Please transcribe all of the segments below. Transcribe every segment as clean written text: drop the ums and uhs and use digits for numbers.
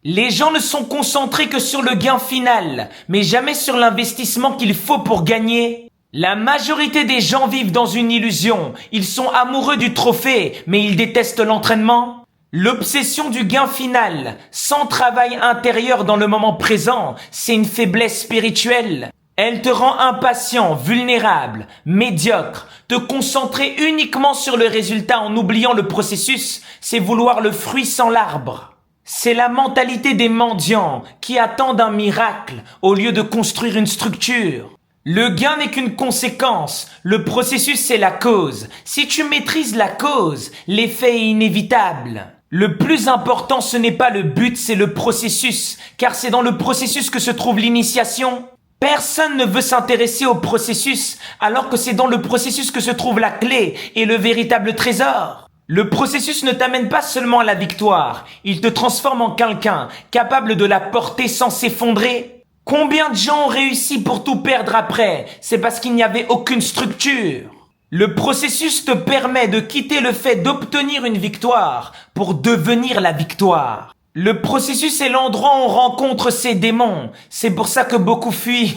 Les gens ne sont concentrés que sur le gain final, mais jamais sur l'investissement qu'il faut pour gagner. La majorité des gens vivent dans une illusion. Ils sont amoureux du trophée, mais ils détestent l'entraînement. L'obsession du gain final, sans travail intérieur dans le moment présent, c'est une faiblesse spirituelle. Elle te rend impatient, vulnérable, médiocre. Te concentrer uniquement sur le résultat en oubliant le processus, c'est vouloir le fruit sans l'arbre. C'est la mentalité des mendiants qui attendent un miracle au lieu de construire une structure. Le gain n'est qu'une conséquence, le processus c'est la cause. Si tu maîtrises la cause, l'effet est inévitable. Le plus important ce n'est pas le but, c'est le processus, car c'est dans le processus que se trouve l'initiation. Personne ne veut s'intéresser au processus, alors que c'est dans le processus que se trouve la clé et le véritable trésor. Le processus ne t'amène pas seulement à la victoire, il te transforme en quelqu'un capable de la porter sans s'effondrer. Combien de gens ont réussi pour tout perdre après? C'est parce qu'il n'y avait aucune structure. Le processus te permet de quitter le fait d'obtenir une victoire pour devenir la victoire. Le processus est l'endroit où on rencontre ses démons. C'est pour ça que beaucoup fuient.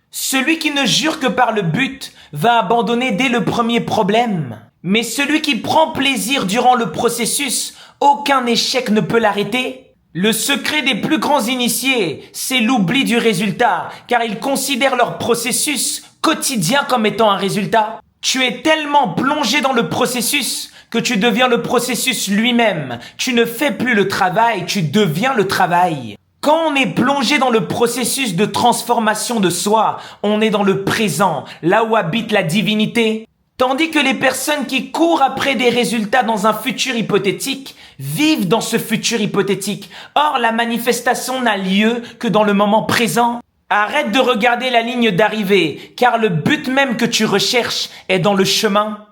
Celui qui ne jure que par le but va abandonner dès le premier problème. Mais celui qui prend plaisir durant le processus, aucun échec ne peut l'arrêter. Le secret des plus grands initiés, c'est l'oubli du résultat, car ils considèrent leur processus quotidien comme étant un résultat. Tu es tellement plongé dans le processus que tu deviens le processus lui-même. Tu ne fais plus le travail, tu deviens le travail. Quand on est plongé dans le processus de transformation de soi, on est dans le présent, là où habite la divinité. Tandis que les personnes qui courent après des résultats dans un futur hypothétique vivent dans ce futur hypothétique. Or, la manifestation n'a lieu que dans le moment présent. Arrête de regarder la ligne d'arrivée, car le but même que tu recherches est dans le chemin.